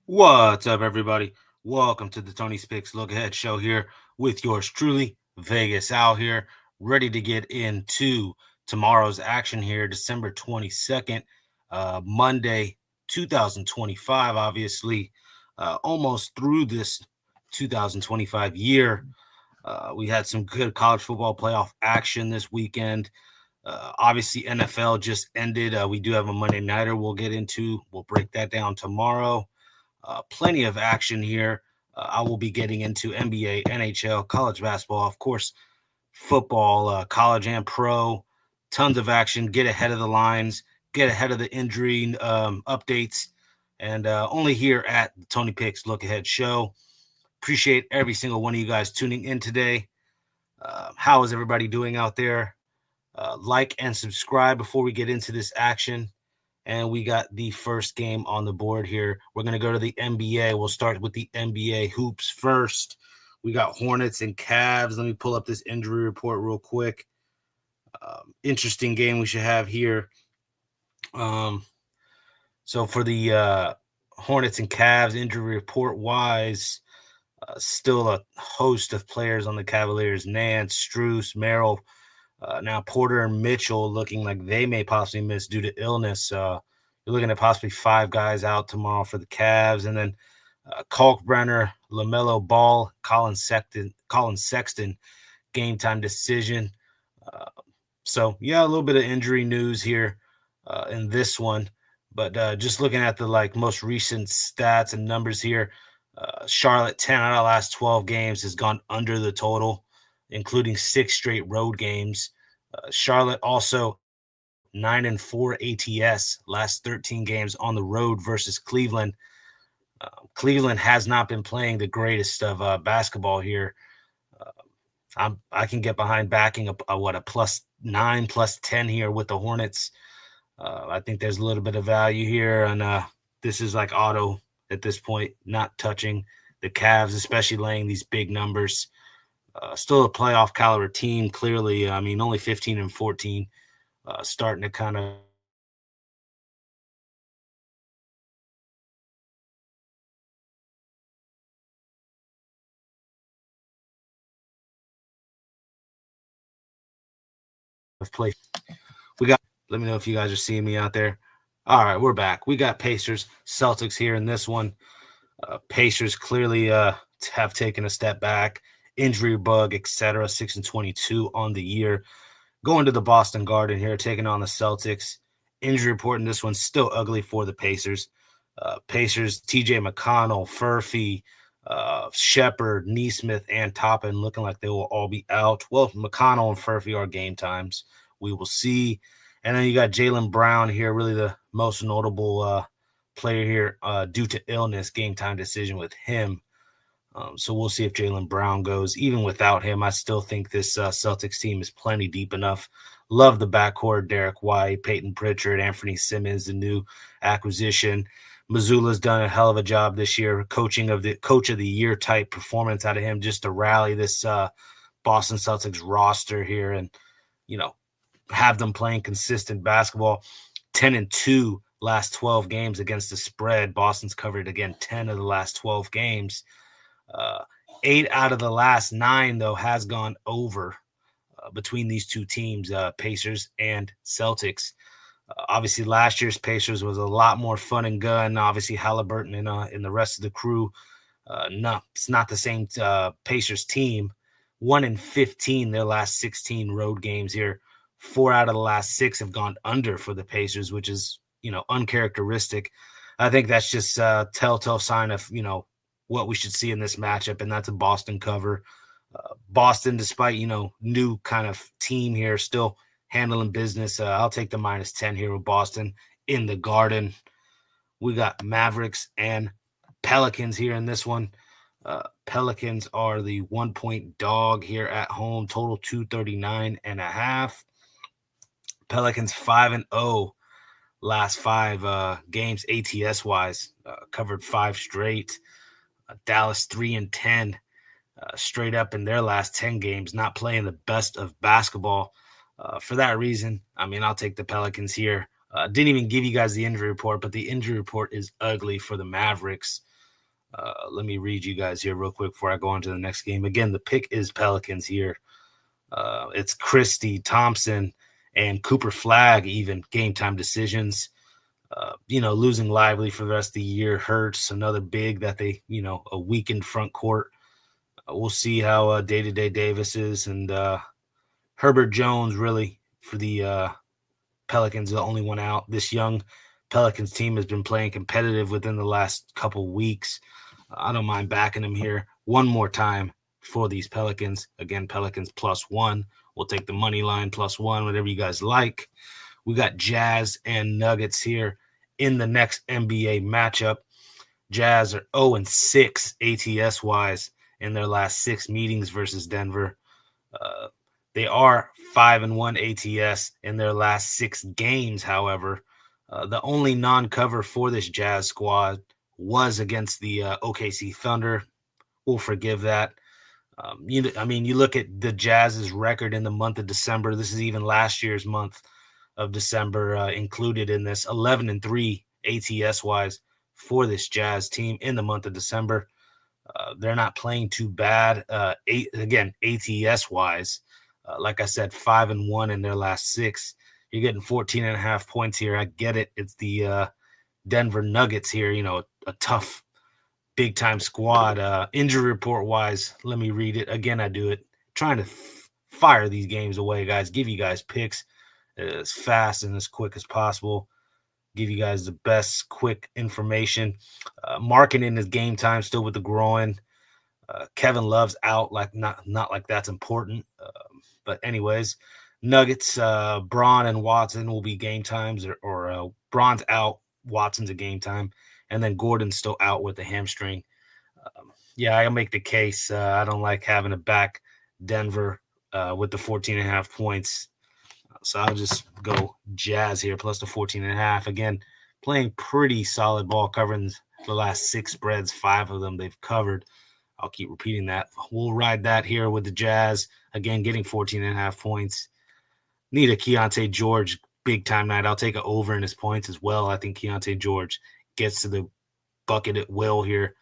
What's up, everybody? Welcome to the Tony's Picks Look Ahead show here with yours truly, Vegas out here, ready to get into tomorrow's action here, December 22nd, Monday, 2025. Obviously, almost through this 2025 year. We had some good college football playoff action this weekend. Obviously, NFL just ended. We do have a Monday Nighter we'll get into. We'll break that down tomorrow. Plenty of action here. I will be getting into NBA, NHL, college basketball, of course, football, college and pro. Tons of action. Get ahead of the lines, get ahead of the injury updates, and only here at the Tony Picks Look Ahead show. Appreciate every single one of you guys tuning in today. How is everybody doing out there? Like and subscribe before we get into this action. And we got the first game on the board here. We're going to go to the NBA. We'll start with the NBA hoops first. We got Hornets and Cavs. Let me pull up this injury report real quick. Interesting game we should have here. So for the Hornets and Cavs injury report wise, still a host of players on the Cavaliers. Nance, Strus, Merrill, now Porter and Mitchell looking like they may possibly miss due to illness. You're looking at possibly 5 guys out tomorrow for the Cavs, and then Kalkbrenner, LaMelo Ball, Colin Sexton, game time decision. So yeah, a little bit of injury news here in this one, but just looking at the most recent stats and numbers here, Charlotte 10 out of the last 12 games has gone under the total, including 6 straight road games. Charlotte also 9-4 ATS last 13 games on the road versus Cleveland. Cleveland has not been playing the greatest of basketball here. I can get behind backing a +9, +10 here with the Hornets. I think there's a little bit of value here, and this is like auto at this point, not touching the Cavs, especially laying these big numbers. Still a playoff caliber team, clearly. I mean, only 15-14, starting to kind of play. We got, let me know if you guys are seeing me out there. All right, we're back. We got Pacers, Celtics here in this one. Pacers clearly have taken a step back, injury bug, etc. 6-22 on the year. Going to the Boston Garden here, taking on the Celtics. Injury report in this one still ugly for the Pacers. Pacers, TJ McConnell, Furphy, Shepard, Neesmith, and Toppin looking like they will all be out. Well, McConnell and Furphy are game times. We will see. And then you got Jaylen Brown here, really the most notable player here due to illness, game time decision with him. So we'll see if Jaylen Brown goes. Even without him, I still think this Celtics team is plenty deep enough. Love the backcourt, Derek White, Peyton Pritchard, Anthony Simmons, the new acquisition. Missoula's done a hell of a job this year, coach of the year type performance out of him, just to rally this Boston Celtics roster here and, have them playing consistent basketball. 10-2 last 12 games against the spread. Boston's covered again 10 of the last 12 games. 8 out of the last 9, though, has gone over between these two teams, Pacers and Celtics. Obviously, last year's Pacers was a lot more fun and gun. Obviously, Halliburton and the rest of the crew. No, it's not the same Pacers team. 1-15 their last 16 road games here. 4 out of the last 6 have gone under for the Pacers, which is uncharacteristic. I think that's just a telltale sign of what we should see in this matchup, and that's a Boston cover. Boston, despite new kind of team here, still handling business. I'll take the -10 here with Boston in the Garden. We got Mavericks and Pelicans here in this one. Pelicans are the 1-point dog here at home, total 239.5. Pelicans 5-0 last 5 games ATS wise, covered 5 straight. Dallas 3-10 straight up in their last 10 games, not playing the best of basketball. For that reason, I'll take the Pelicans here. Didn't even give you guys the injury report, but the injury report is ugly for the Mavericks. Let me read you guys here real quick before I go on to the next game. Again, the pick is Pelicans here. It's Christie, Thompson, and Cooper Flagg, even game time decisions. Losing Lively for the rest of the year hurts. Another big that they, a weakened front court. We'll see how day-to-day Davis is. And Herbert Jones, really, for the Pelicans, the only one out. This young Pelicans team has been playing competitive within the last couple weeks. I don't mind backing them here one more time for these Pelicans. Again, Pelicans +1. We'll take the money line +1, whatever you guys like. We got Jazz and Nuggets here in the next NBA matchup. Jazz are 0-6 ATS-wise in their last 6 meetings versus Denver. They are 5-1 ATS in their last 6 games, however. The only non-cover for this Jazz squad was against the OKC Thunder. We'll forgive that. You look at the Jazz's record in the month of December. This is even last year's month of December included in this. 11-3 ATS-wise for this Jazz team in the month of December. They're not playing too bad. ATS-wise, like I said, 5-1 in their last 6. You're getting 14.5 points here. I get it. It's the Denver Nuggets here, a tough, big-time squad. Injury report-wise, let me read it. Again, I do it. Trying to fire these games away, guys. Give you guys picks as fast and as quick as possible. Give you guys the best, quick information. Marketing is game time still with the groin. Kevin Love's out, not like that's important. But anyways, Nuggets, Braun and Watson will be game times, or Braun's out, Watson's a game time, and then Gordon's still out with the hamstring. I make the case. I don't like having to back Denver with the 14.5 points. So I'll just go Jazz here plus the 14.5. Again, playing pretty solid ball, covering the last 6 spreads. 5 of them they've covered. I'll keep repeating that. We'll ride that here with the Jazz. Again, getting 14.5 points. Need a Keontae George big-time night. I'll take an over in his points as well. I think Keontae George gets to the bucket at will here.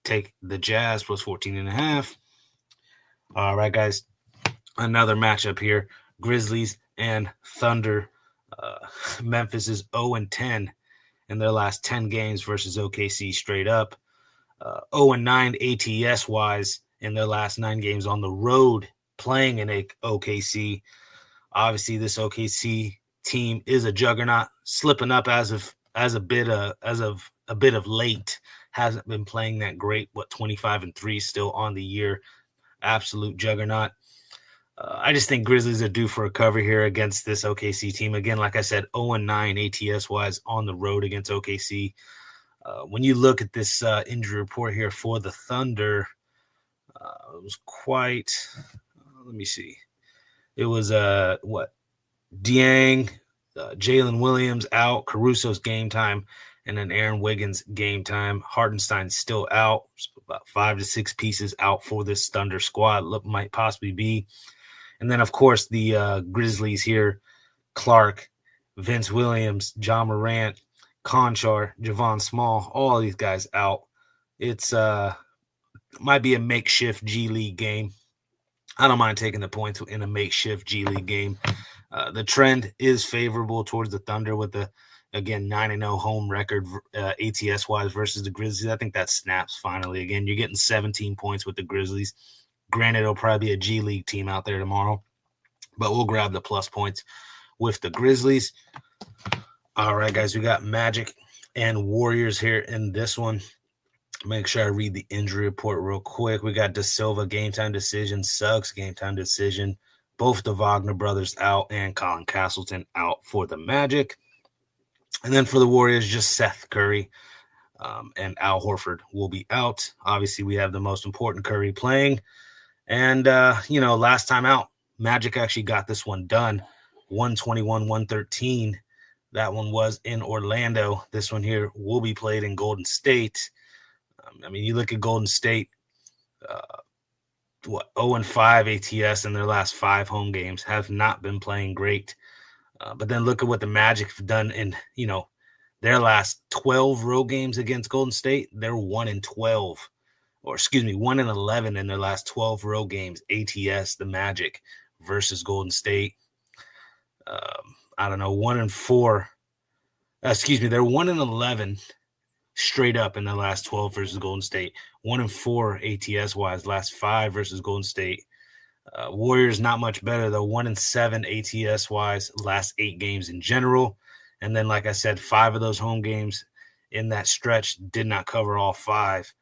Take the Jazz plus 14.5. All right, guys. Another matchup here. Grizzlies and Thunder. Memphis is 0-10 in their last 10 games versus OKC straight up. 0-9 ATS-wise in their last 9 games on the road playing in OKC. Obviously, this OKC team is a juggernaut, slipping up as of a bit of late. Hasn't been playing that great. 25-3 still on the year. Absolute juggernaut. I just think Grizzlies are due for a cover here against this OKC team. Again, like I said, 0-9 ATS-wise on the road against OKC. When you look at this injury report here for the Thunder, it was quite let me see. It was Dieng, Jalen Williams out, Caruso's game time, and then Aaron Wiggins game time. Hartenstein's still out, so about 5 to 6 pieces out for this Thunder squad. Might possibly be. And then, of course, the Grizzlies here, Clark, Vince Williams, John Morant, Conchar, Javon Small, all these guys out. It's might be a makeshift G League game. I don't mind taking the points in a makeshift G League game. The trend is favorable towards the Thunder with the, again, 9-0 home record ATS-wise versus the Grizzlies. I think that snaps finally. Again, you're getting 17 points with the Grizzlies. Granted, it'll probably be a G League team out there tomorrow, but we'll grab the plus points with the Grizzlies. All right, guys, we got Magic and Warriors here in this one. Make sure I read the injury report real quick. We got Da Silva game time decision, Suggs game time decision, both the Wagner brothers out, and Colin Castleton out for the Magic. And then for the Warriors, just Seth Curry and Al Horford will be out. Obviously, we have the most important Curry playing. And, last time out, Magic actually got this one done, 121-113. That one was in Orlando. This one here will be played in Golden State. You look at Golden State, 0-5 ATS in their last 5 home games, have not been playing great. But then look at what the Magic have done in, Their last 12 road games against Golden State, they're 1-12. Or excuse me, 1-11 in their last 12 road games. ATS, the Magic versus Golden State. I don't know, 1-4. They're 1-11 straight up in the last 12 versus Golden State. 1-4 ATS wise, last 5 versus Golden State. Warriors not much better though. 1-7 ATS wise, last 8 games in general. And then, like I said, 5 of those home games in that stretch did not cover all 5.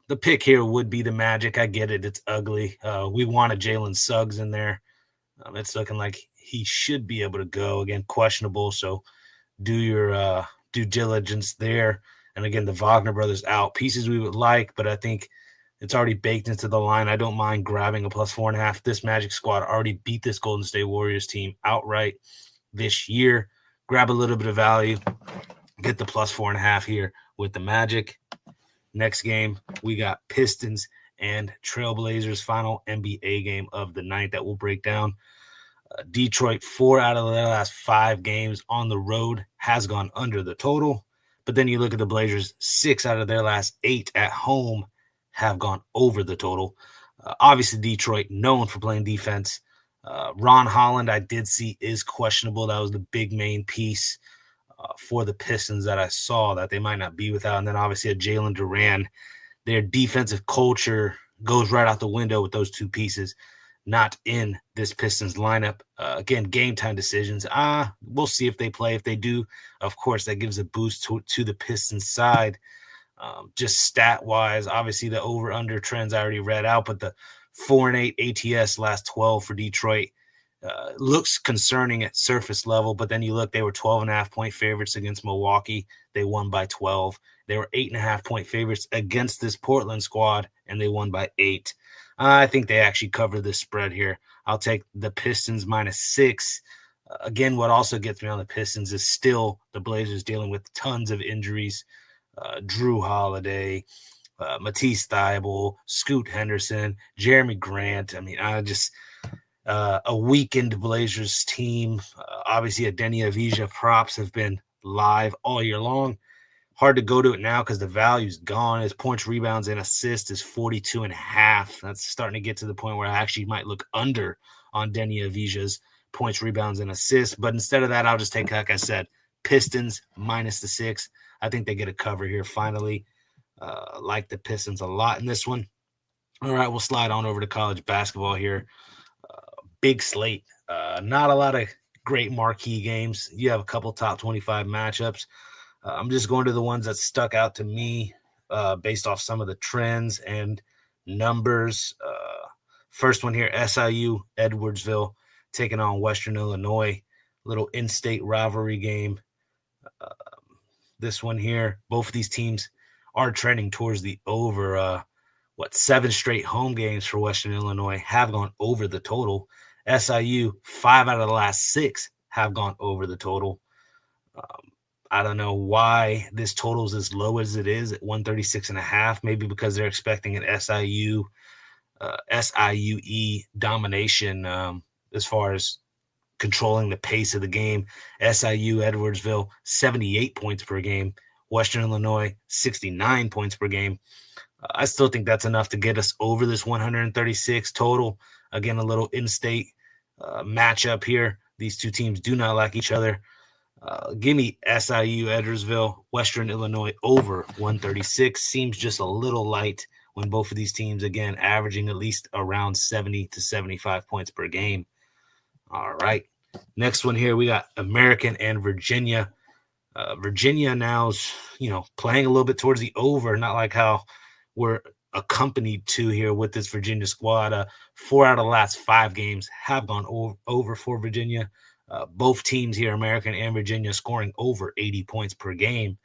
The pick here would be the Magic. I get it. It's ugly. We wanted Jalen Suggs in there. It's looking like he should be able to go. Again, questionable. So do your due diligence there. And again, the Wagner brothers out. Pieces we would like, but I think it's already baked into the line. I don't mind grabbing a +4.5. This Magic squad already beat this Golden State Warriors team outright this year. Grab a little bit of value. Get the +4.5 here with the Magic. Next game, we got Pistons and Trailblazers, final NBA game of the night that we'll break down. Detroit, 4 out of their last 5 games on the road has gone under the total. But then you look at the Blazers, 6 out of their last 8 at home have gone over the total. Obviously, Detroit, known for playing defense. Ron Holland, I did see, is questionable. That was the big main piece for the Pistons that I saw that they might not be without. And then obviously a Jalen Duran. Their defensive culture goes right out the window with those 2 pieces not in this Pistons lineup. Again, game time decisions. We'll see if they play. If they do, of course, that gives a boost to the Pistons side. Just stat-wise, obviously the over-under trends I already read out, but the 4-8 ATS last 12 for Detroit looks concerning at surface level, but then you look, they were 12.5-point favorites against Milwaukee. They won by 12. They were 8.5-point favorites against this Portland squad, and they won by 8. I think they actually cover this spread here. I'll take the Pistons -6. Again, what also gets me on the Pistons is still the Blazers dealing with tons of injuries. Drew Holiday, Matisse Thybulle, Scoot Henderson, Jeremy Grant. I mean, a weakened Blazers team. Obviously, Deni Avdija props have been live all year long. Hard to go to it now because the value's gone. His points, rebounds, and assists is 42.5. That's starting to get to the point where I actually might look under on Deni Avdija's points, rebounds, and assists. But instead of that, I'll just take, like I said, Pistons -6. I think they get a cover here finally. Like the Pistons a lot in this one. All right, we'll slide on over to college basketball here. Big slate. Not a lot of great marquee games. You have a couple top 25 matchups. I'm just going to the ones that stuck out to me based off some of the trends and numbers. First one here, SIU Edwardsville taking on Western Illinois. Little in-state rivalry game. This one here, both of these teams are trending towards the over. 7 straight home games for Western Illinois have gone over the total. SIU, 5 out of the last 6 have gone over the total. I don't know why this total is as low as it is at 136.5. Maybe because they're expecting an SIUE domination as far as controlling the pace of the game. SIU Edwardsville, 78 points per game. Western Illinois, 69 points per game. I still think that's enough to get us over this 136 total. Again, a little in-state matchup here. These two teams do not like each other. Give me SIU Edwardsville, Western Illinois over 136. Seems just a little light when both of these teams, again, averaging at least around 70 to 75 points per game. All right. Next one here, we got American and Virginia. Virginia now's, playing a little bit towards the over, not like how we're accompanied to here with this Virginia squad. 4 out of the last 5 games have gone over for Virginia. Both teams here, American and Virginia, scoring over 80 points per game.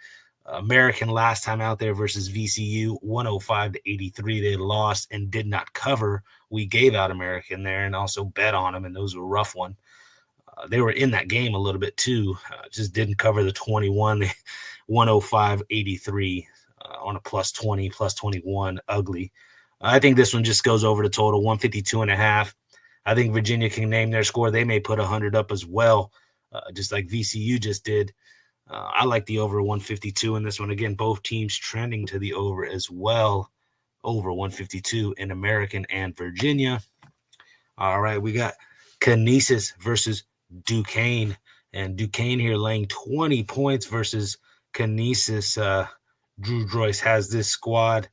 American last time out there versus VCU, 105-83. They lost and did not cover. We gave out American there and also bet on them, and those were a rough one. They were in that game a little bit too. Just didn't cover the 21, 105-83 on a +20, +21. Ugly. I think this one just goes over the total, 152.5. I think Virginia can name their score. They may put 100 up as well, just like VCU just did. I like the over 152 in this one. Again, both teams trending to the over as well. Over 152 in American and Virginia. All right, we got Canisius versus Duquesne. And Duquesne here laying 20 points versus Canisius. Drew Joyce has this squad,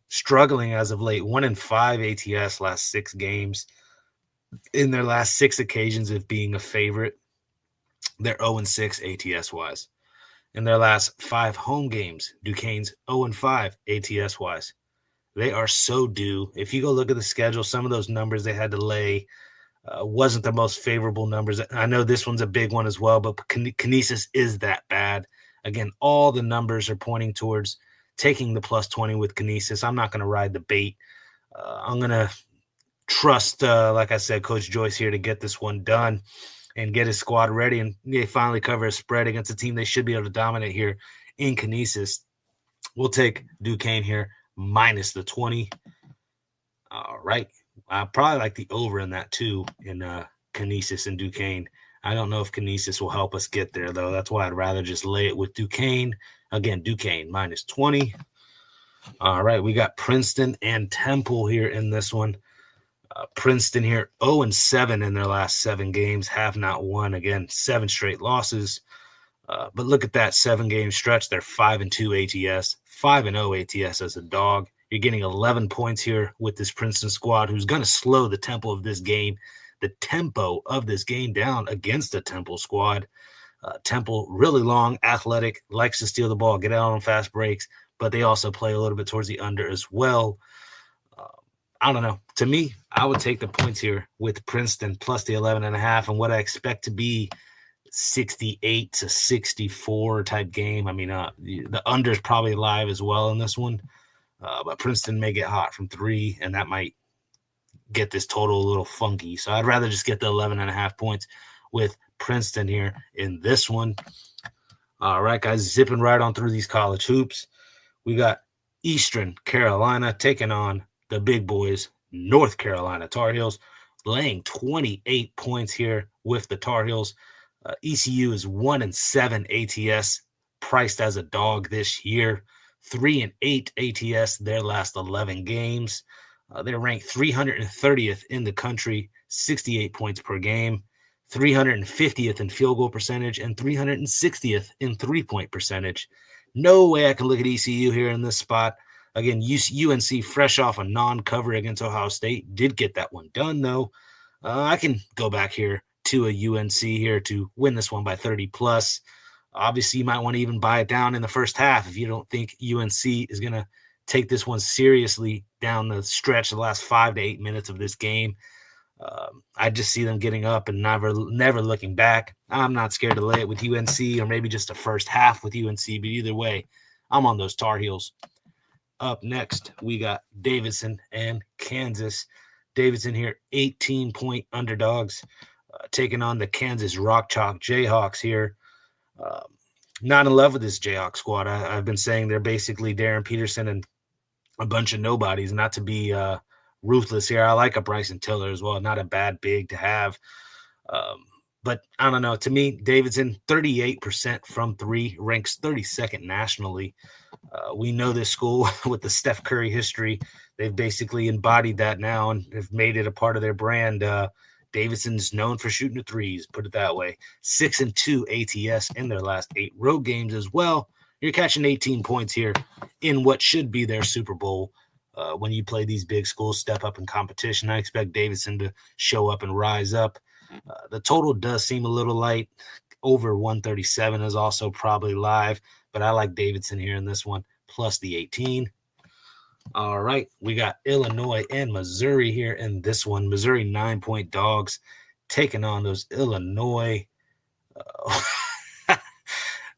struggling as of late. 1-5 ATS last 6 games. In their last 6 occasions of being a favorite, they're 0-6 ATS-wise. In their last 5 home games, Duquesne's 0-5 ATS-wise. They are so due. If you go look at the schedule, some of those numbers they had to lay wasn't the most favorable numbers. I know this one's a big one as well, but Canisius is that bad. Again, all the numbers are pointing towards taking the plus 20 with Canisius. I'm not going to ride the bait. I'm going to trust, like I said, Coach Joyce here to get this one done and get his squad ready. And they finally cover a spread against a team they should be able to dominate here in Canisius. We'll take Duquesne here minus the 20. All right. I probably like the over in that too in Canisius and Duquesne. I don't know if Canisius will help us get there, though. That's why I'd rather just lay it with Duquesne. Again, Duquesne minus 20. All right, we got Princeton and Temple here in this one. Princeton here 0-7 in their last 7 games, have not won. Again, 7 straight losses. But look at that 7-game stretch. They're 5-2 ATS, 5-0 ATS as a dog. You're getting 11 points here with this Princeton squad, who's going to slow the tempo of this game down against the Temple squad. Temple, really long, athletic, likes to steal the ball, get out on fast breaks, but they also play a little bit towards the under as well. I don't know. To me, I would take the points here with Princeton plus the 11.5 and what I expect to be 68-64 type game. I mean, the under is probably live as well in this one, but Princeton may get hot from 3, and that might get this total a little funky. So I'd rather just get the 11.5 points with Princeton here in this one. All right, guys, zipping right on through these college hoops. We got Eastern Carolina taking on the big boys, North Carolina Tar Heels, laying 28 points here with the Tar Heels. ECU is 1-7 ATS, priced as a dog this year. 3-8 ATS their last 11 games. They're ranked 330th in the country, 68 points per game, 350th in field goal percentage, and 360th in three-point percentage. No way I can look at ECU here in this spot. Again, UNC fresh off a non-cover against Ohio State. Did get that one done, though. I can go back here to a UNC here to win this one by 30+. Obviously, you might want to even buy it down in the first half if you don't think UNC is going to take this one seriously down the stretch, the last 5 to 8 minutes of this game. I just see them getting up and never looking back. I'm not scared to lay it with UNC or maybe just a first half with UNC, but either way, I'm on those Tar Heels. Up next, we got Davidson and Kansas. Davidson here, 18-point underdogs, taking on the Kansas Rock Chalk Jayhawks here. Not in love with this Jayhawk squad. I've been saying they're basically Darren Peterson and a bunch of nobodies. Not to be ruthless here, I like a Bryson Tiller as well. Not a bad big to have. But I don't know. To me, Davidson, 38% from 3, ranks 32nd nationally. We know this school with the Steph Curry history. They've basically embodied that now and have made it a part of their brand. Davidson's known for shooting the threes, put it that way. 6-2 ATS in their last 8 road games as well. You're catching 18 points here in what should be their Super Bowl. When you play these big schools, step up in competition, I expect Davidson to show up and rise up. The total does seem a little light. Over 137 is also probably live, but I like Davidson here in this one, plus the 18. All right, we got Illinois and Missouri here in this one. Missouri 9-point dogs taking on those Illinois.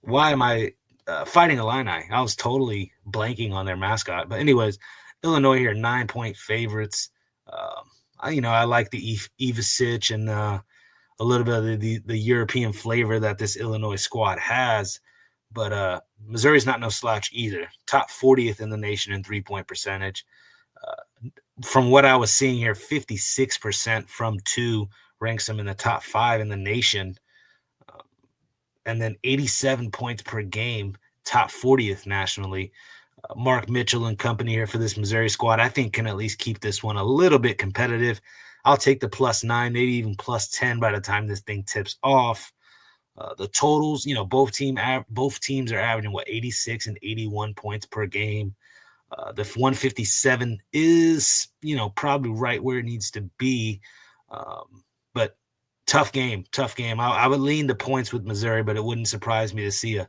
Why am I Fighting Illini? I was totally blanking on their mascot. But anyways, Illinois here, 9-point favorites. I like the Ivisic and a little bit of the European flavor that this Illinois squad has. But Missouri's not no slouch either. Top 40th in the nation in three-point percentage. From what I was seeing here, 56% from 2 ranks them in the top 5 in the nation. and then 87 points per game, top 40th nationally. Mark Mitchell and company here for this Missouri squad, I think can at least keep this one a little bit competitive. I'll take the +9, maybe even +10 by the time this thing tips off. The totals, both teams are averaging 86 and 81 points per game. The 157 is, probably right where it needs to be. But tough game. I would lean the points with Missouri, but it wouldn't surprise me to see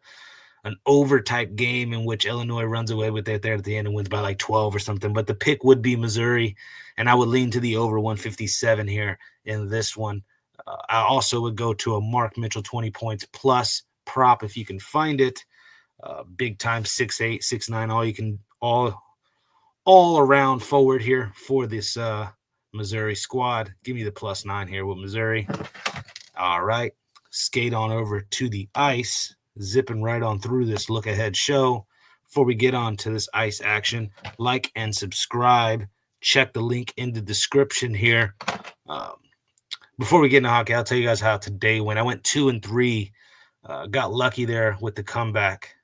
an over type game in which Illinois runs away with it there at the end and wins by like 12 or something. But the pick would be Missouri, and I would lean to the over 157 here in this one. I also would go to a Mark Mitchell 20 points plus prop if you can find it. Big time 6'8", 6'9", all around forward here for this Missouri squad. Give me the +9 here with Missouri. All right, skate on over to the ice. Zipping right on through this look ahead show. Before we get on to this ice action, like and subscribe. Check the link in the description here. Before we get into hockey, I'll tell you guys how today went. I went 2-3. Got lucky there with the comeback.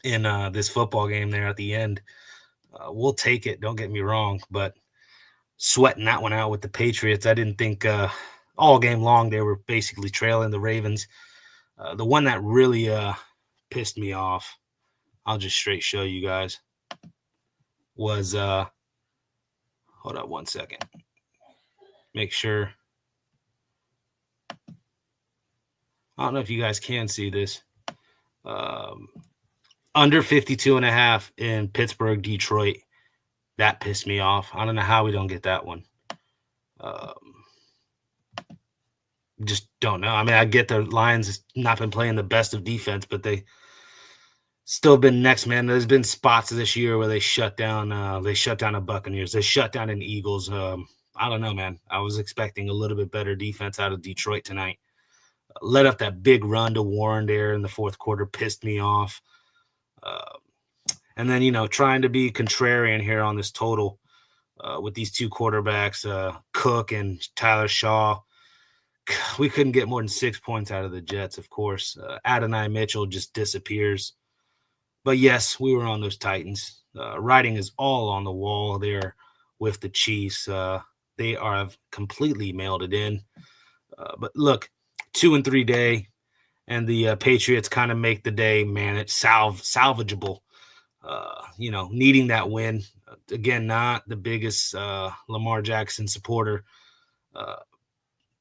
In this football game there at the end. We'll take it. Don't get me wrong, but sweating that one out with the Patriots. I didn't think all game long they were basically trailing the Ravens. The one that really pissed me off, I'll just straight show you guys, was hold up 1 second. Make sure. I don't know if you guys can see this. Under 52.5 in Pittsburgh, Detroit. That pissed me off. I don't know how we don't get that one. Just don't know. I mean, I get the Lions not been playing the best of defense, but they still been next, man. There's been spots this year where they shut down the Buccaneers. They shut down an Eagles. I don't know, man. I was expecting a little bit better defense out of Detroit tonight. Let up that big run to Warren there in the fourth quarter. Pissed me off. And then, trying to be contrarian here on this total with these two quarterbacks, Cook and Tyler Shaw. We couldn't get more than 6 points out of the Jets, of course. Adonai Mitchell just disappears. But, yes, we were on those Titans. Writing is all on the wall there with the Chiefs. They have completely mailed it in. But, look, 2-3 day, and the Patriots kind of make the day, man, it's salvageable. Needing that win. Again, not the biggest Lamar Jackson supporter.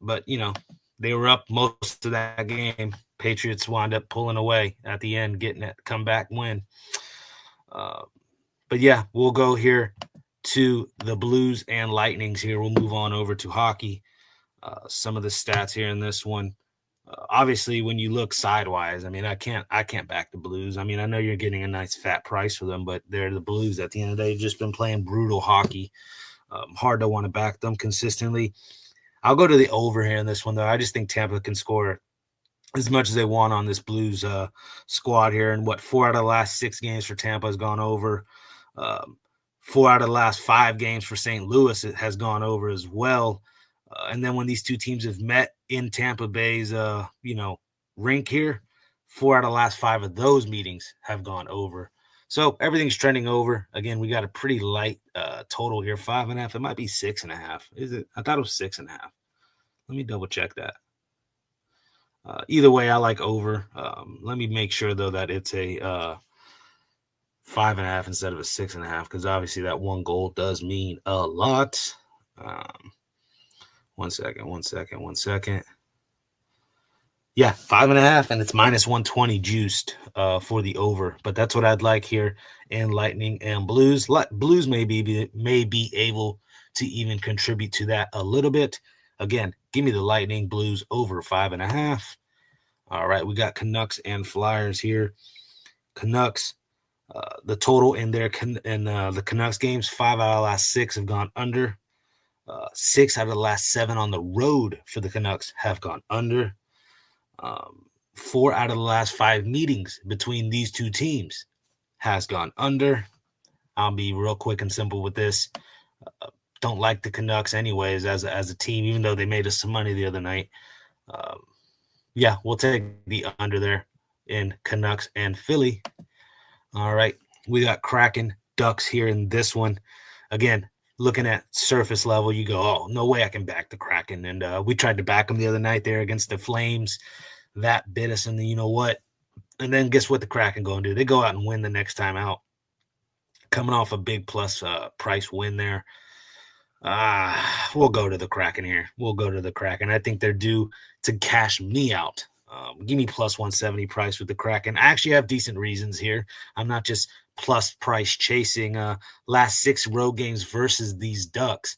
But, they were up most of that game. Patriots wound up pulling away at the end, getting that comeback win. But, yeah, we'll go here to the Blues and Lightnings here. We'll move on over to hockey. Some of the stats here in this one. Obviously, when you look sidewise, I mean, I can't back the Blues. I mean, I know you're getting a nice fat price for them, but they're the Blues at the end of the day. They've just been playing brutal hockey. Hard to want to back them consistently. I'll go to the over here in this one, though. I just think Tampa can score as much as they want on this Blues squad here. And 4 out of the last 6 games for Tampa has gone over. 4 out of the last 5 games for St. Louis has gone over as well. And then when these two teams have met in Tampa Bay's, rink here, 4 out of the last 5 of those meetings have gone over. So everything's trending over. Again, we got a pretty light total here, 5.5. It might be 6.5. Is it? I thought it was 6.5. Let me double check that. Either way, I like over. Let me make sure though that it's a 5.5 instead of a 6.5, because obviously that one goal does mean a lot. 1 second. Yeah, 5.5, and it's -120 juiced for the over. But that's what I'd like here in Lightning and Blues. Blues may be able to even contribute to that a little bit. Again, give me the Lightning Blues over 5.5. All right, we got Canucks and Flyers here. Canucks, the total in the Canucks games, 5 out of the last 6 have gone under. 6 out of the last 7 on the road for the Canucks have gone under. 4 out of the last 5 meetings between these two teams has gone under. I'll be real quick and simple with this. Don't like the Canucks anyways as a team, even though they made us some money the other night. Yeah, we'll take the under there in Canucks and Philly. All right. We got Kraken, Ducks here in this one. Again, looking at surface level, you go, oh, no way I can back the Kraken. And we tried to back them the other night there against the Flames. That bit us in the you know what. And then guess what the Kraken go and do? They go out and win the next time out. Coming off a big plus price win there. We'll go to the Kraken here. We'll go to the Kraken. I think they're due to cash me out. Give me plus 170 price with the Kraken. I actually have decent reasons here. I'm not just plus price chasing. Last 6 road games versus these Ducks.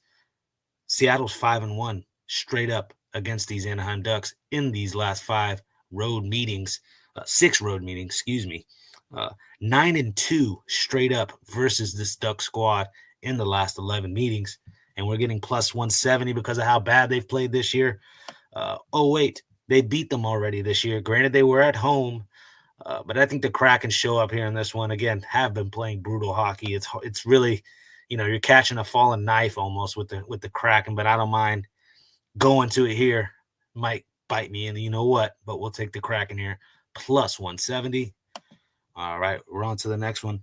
Seattle's 5-1 straight up against these Anaheim Ducks in these last 5 road meetings. 6 road meetings, excuse me. 9-2 straight up versus this Duck squad in the last 11 meetings. And we're getting plus 170 because of how bad they've played this year. Wait, they beat them already this year. Granted, they were at home, but I think the Kraken show up here in this one. Again, have been playing brutal hockey. It's really, you're catching a fallen knife almost with the Kraken, but I don't mind going to it here. Might bite me in the you know what, but we'll take the Kraken here. Plus 170. All right, we're on to the next one.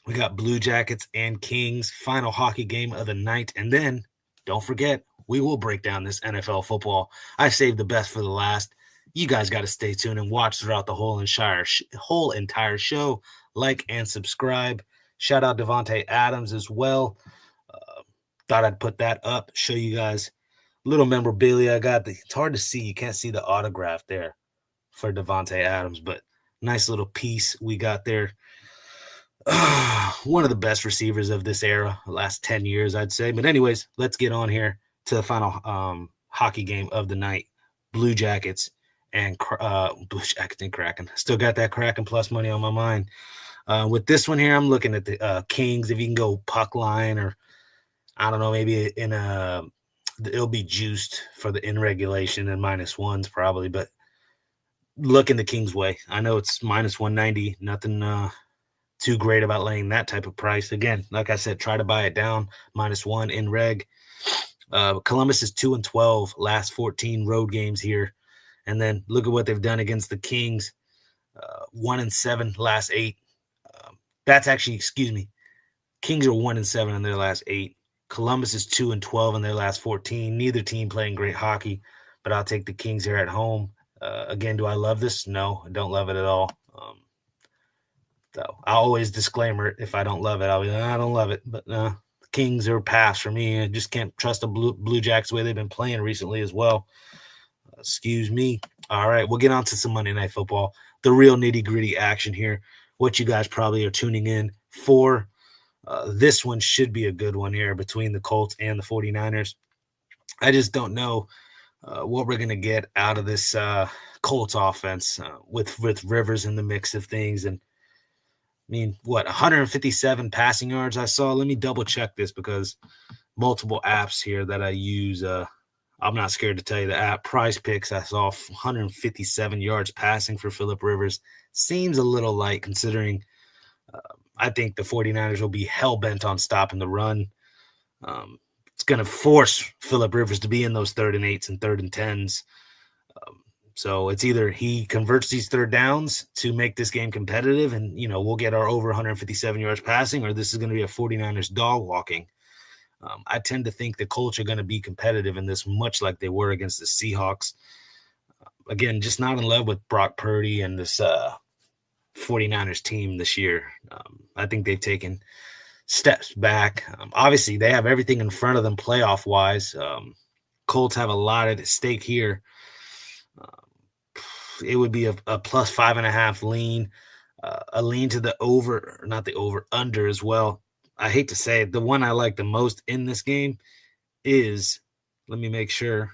We got Blue Jackets and Kings, final hockey game of the night. And then, don't forget, we will break down this NFL football. I saved the best for the last. You guys got to stay tuned and watch throughout the whole entire show. Like and subscribe. Shout out Davante Adams as well. Thought I'd put that up, show you guys little memorabilia. I got it's hard to see. You can't see the autograph there for Davante Adams, but nice little piece we got there. One of the best receivers of this era, the last 10 years, I'd say. But anyways, let's get on here to the final hockey game of the night. Blue Jackets and Kraken. Still got that Kraken plus money on my mind. With this one here, I'm looking at the Kings. If you can go puck line or, I don't know, maybe it'll be juiced for the in regulation and -1s probably. But looking the Kings way. I know it's minus 190. Nothing too great about laying that type of price. Again, like I said, try to buy it down, -1 in reg. Columbus is 2-12 last 14 road games here. And then look at what they've done against the Kings. 1-7 last 8. That's actually, excuse me. Kings are 1-7 in their last 8. Columbus is 2-12 in their last 14. Neither team playing great hockey, but I'll take the Kings here at home. Again, do I love this? No, I don't love it at all. So I always disclaimer it. If I don't love it, I'll be like, I don't love it. But the Kings are pass for me. I just can't trust the Blue Jackets the way they've been playing recently as well. Excuse me. All right, we'll get on to some Monday Night Football. The real nitty-gritty action here. What you guys probably are tuning in for. This one should be a good one here between the Colts and the 49ers. I just don't know what we're going to get out of this Colts offense with Rivers in the mix of things. And I mean, 157 passing yards I saw? Let me double check this because multiple apps here that I use. I'm not scared to tell you the app. Prize Picks, I saw 157 yards passing for Phillip Rivers. Seems a little light considering I think the 49ers will be hell-bent on stopping the run. It's going to force Phillip Rivers to be in those 3rd and 8s and 3rd and 10s. So it's either he converts these 3rd downs to make this game competitive and, we'll get our over 157 yards passing, or this is going to be a 49ers dog walking. I tend to think the Colts are going to be competitive in this, much like they were against the Seahawks. Again, just not in love with Brock Purdy and this 49ers team this year. I think they've taken steps back. Obviously, they have everything in front of them playoff-wise. Colts have a lot at stake here. It would be a plus 5.5 lean, a lean to the over, or not the over, under as well. I hate to say it, the one I like the most in this game is, let me make sure,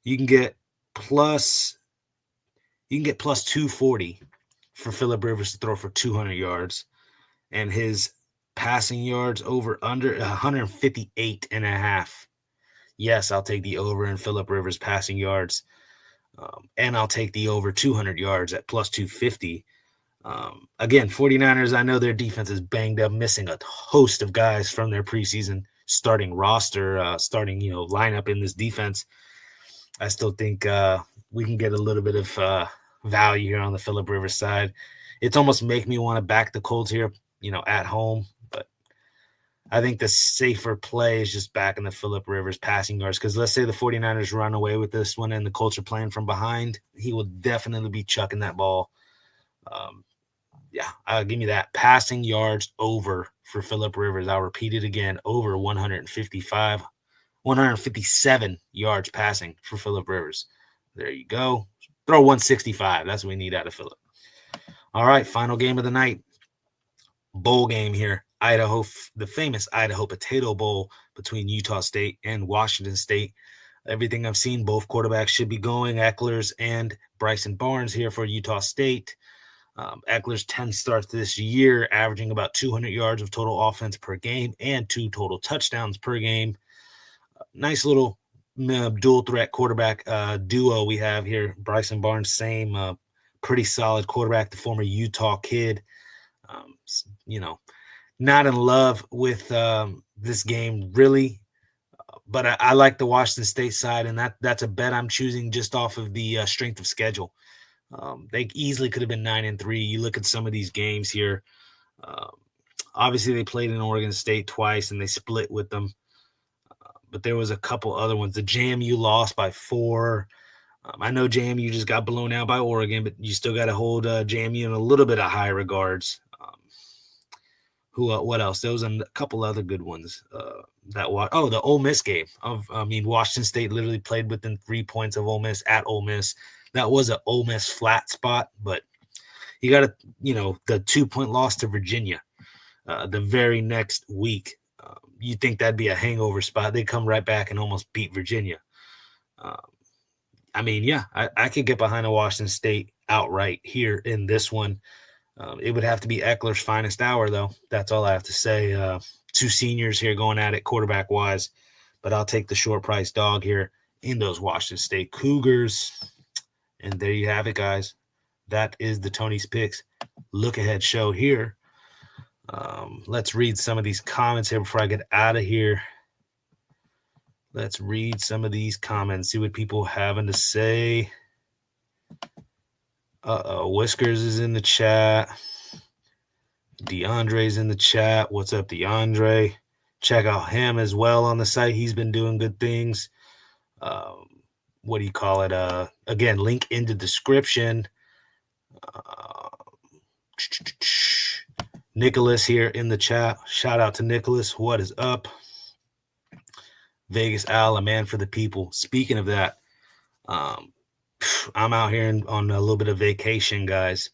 you can get plus 240 for Phillip Rivers to throw for 200 yards, and his passing yards over under 158.5. Yes, I'll take the over in Phillip Rivers passing yards, and I'll take the over 200 yards at plus 250. Again, 49ers, I know their defense is banged up, missing a host of guys from their preseason starting roster, lineup in this defense. I still think we can get a little bit of value here on the Philip Rivers side. It's almost make me want to back the Colts here, at home. But I think the safer play is just backing the Philip Rivers passing yards, because let's say the 49ers run away with this one and the Colts are playing from behind. He will definitely be chucking that ball. Give me that. Passing yards over for Philip Rivers. I'll repeat it again. Over 157 yards passing for Philip Rivers. There you go. Throw 165. That's what we need out of Philip. All right, final game of the night. Bowl game here. Idaho, the famous Idaho Potato Bowl between Utah State and Washington State. Everything I've seen, both quarterbacks should be going. Eklers and Bryson Barnes here for Utah State. Eckler's 10 starts this year, averaging about 200 yards of total offense per game and 2 total touchdowns per game. Nice little dual threat quarterback duo we have here. Bryson Barnes, same pretty solid quarterback, the former Utah kid. Not in love with this game really, but I like the Washington State side, and that's a bet I'm choosing just off of the strength of schedule. They easily could have been 9-3. You look at some of these games here. Obviously, they played in Oregon State twice, and they split with them. But there was a couple other ones. The JMU lost by 4. I know JMU just got blown out by Oregon, but you still got to hold JMU in a little bit of high regards. What else? There was a couple other good ones. The Ole Miss game. Washington State literally played within 3 points of Ole Miss at Ole Miss. That was an Ole Miss flat spot, but you got the 2-point loss to Virginia the very next week. You think that'd be a hangover spot. They come right back and almost beat Virginia. I could get behind a Washington State outright here in this one. It would have to be Eckler's finest hour, though. That's all I have to say. 2 seniors here going at it quarterback-wise, but I'll take the short-price dog here in those Washington State Cougars. And there you have it, guys. That is the Tony's Picks look-ahead show here. Let's read some of these comments here before I get out of here. Let's read some of these comments, see what people having to say. Whiskers is in the chat. DeAndre's in the chat. What's up, DeAndre? Check out him as well on the site. He's been doing good things. What do you call it? Again, link in the description. Nicholas here in the chat. Shout out to Nicholas. What is up? Vegas Al, a man for the people. Speaking of that, I'm out here on a little bit of vacation, guys.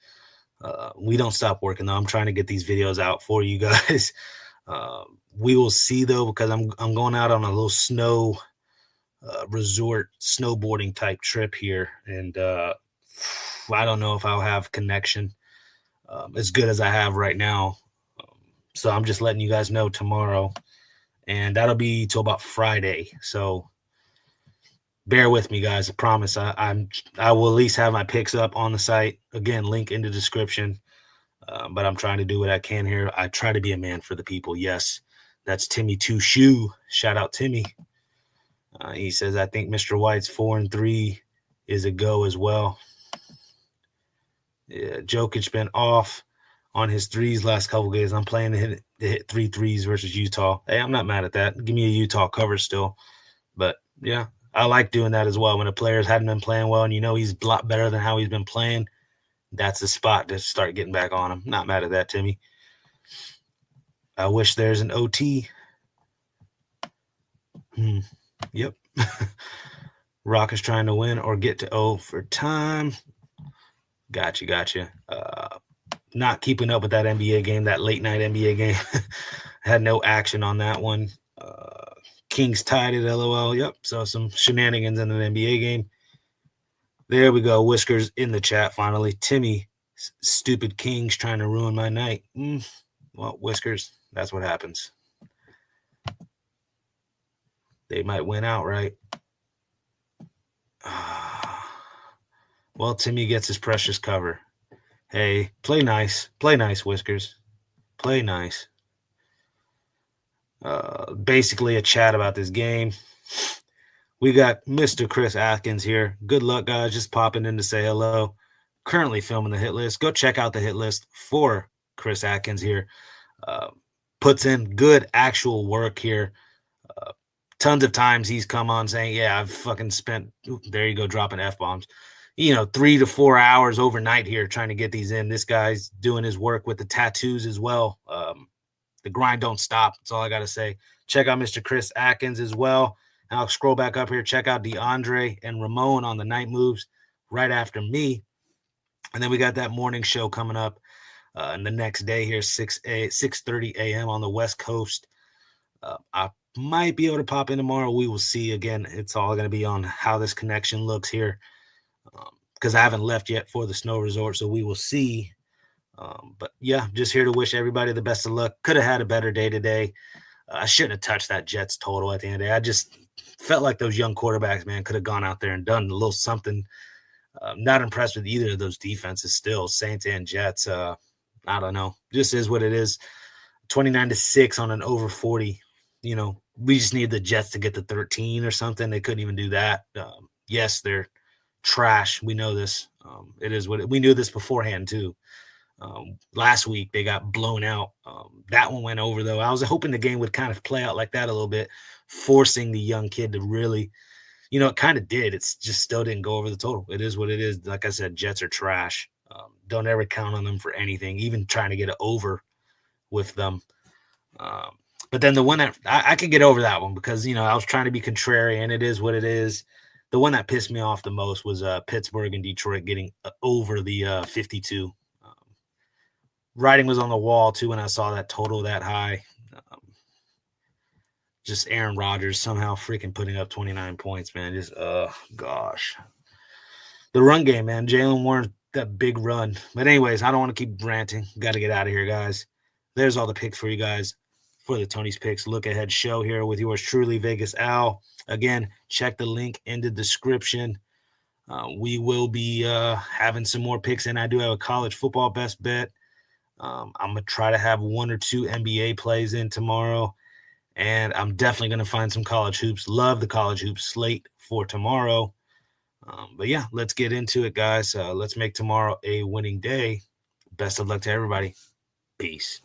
We don't stop working, though. I'm trying to get these videos out for you guys. We will see, though, because I'm going out on a little snow resort snowboarding type trip here, and I don't know if I'll have connection as good as I have right now. So I'm just letting you guys know tomorrow, and that'll be till about Friday. So bear with me, guys. I promise I will at least have my picks up on the site. Again, link in the description. But I'm trying to do what I can here. I try to be a man for the people. Yes, that's Timmy Two Shoe. Shout out Timmy. He says, I think Mr. White's 4-3 is a go as well. Yeah, Jokic been off on his threes last couple of games. I'm playing to hit 3 threes versus Utah. Hey, I'm not mad at that. Give me a Utah cover still. But, yeah, I like doing that as well. When a player's hadn't been playing well and he's a lot better than how he's been playing, that's the spot to start getting back on him. Not mad at that, Timmy. I wish there's an OT. Yep. Rock is trying to win or get to overtime. Gotcha. Not keeping up with that NBA game, that late night NBA game. Had no action on that one. Kings tied it, LOL. Yep. So some shenanigans in an NBA game. There we go. Whiskers in the chat finally. Timmy, stupid Kings trying to ruin my night. Well, Whiskers, that's what happens. They might win outright. Well, Timmy gets his precious cover. Hey, play nice. Play nice, Whiskers. Play nice. Basically a chat about this game. We got Mr. Chris Atkins here. Good luck, guys. Just popping in to say hello. Currently filming the hit list. Go check out the hit list for Chris Atkins here. Puts in good actual work here. Tons of times he's come on saying, yeah, I've fucking spent, there you go, dropping F-bombs, 3 to 4 hours overnight here trying to get these in. This guy's doing his work with the tattoos as well. The grind don't stop. That's all I got to say. Check out Mr. Chris Atkins as well. And I'll scroll back up here. Check out DeAndre and Ramon on the night moves right after me. And then we got that morning show coming up and the next day here, 6:30 a.m. on the West Coast. I might be able to pop in tomorrow. We will see. Again, it's all going to be on how this connection looks here because I haven't left yet for the snow resort, so we will see. But yeah, just here to wish everybody the best of luck. Could have had a better day today. I shouldn't have touched that Jets total at the end of the day. I just felt like those young quarterbacks, man, could have gone out there and done a little something. Not impressed with either of those defenses still, Saints and Jets. I don't know. Just is what it is. 29-6 on an over 40. We just need the Jets to get to 13 or something. They couldn't even do that. Yes, they're trash. We know this. It is what we knew this beforehand too. Last week they got blown out. That one went over though. I was hoping the game would kind of play out like that a little bit, forcing the young kid to really, it kind of did. It's just still didn't go over the total. It is what it is. Like I said, Jets are trash. Don't ever count on them for anything, even trying to get it over with them. But then the one that I could get over that one because, I was trying to be contrarian. It is what it is. The one that pissed me off the most was Pittsburgh and Detroit getting over the 52. Writing was on the wall, too, when I saw that total that high. Just Aaron Rodgers somehow freaking putting up 29 points, man. Just, gosh. The run game, man. Jalen Warren, that big run. But anyways, I don't want to keep ranting. Got to get out of here, guys. There's all the picks for you guys for the Tony's Picks Look Ahead show here with yours truly, Vegas Al. Again, check the link in the description. We will be having some more picks, and I do have a college football best bet. I'm going to try to have 1 or 2 NBA plays in tomorrow, and I'm definitely going to find some college hoops. Love the college hoops slate for tomorrow. But yeah, let's get into it, guys. Let's make tomorrow a winning day. Best of luck to everybody. Peace.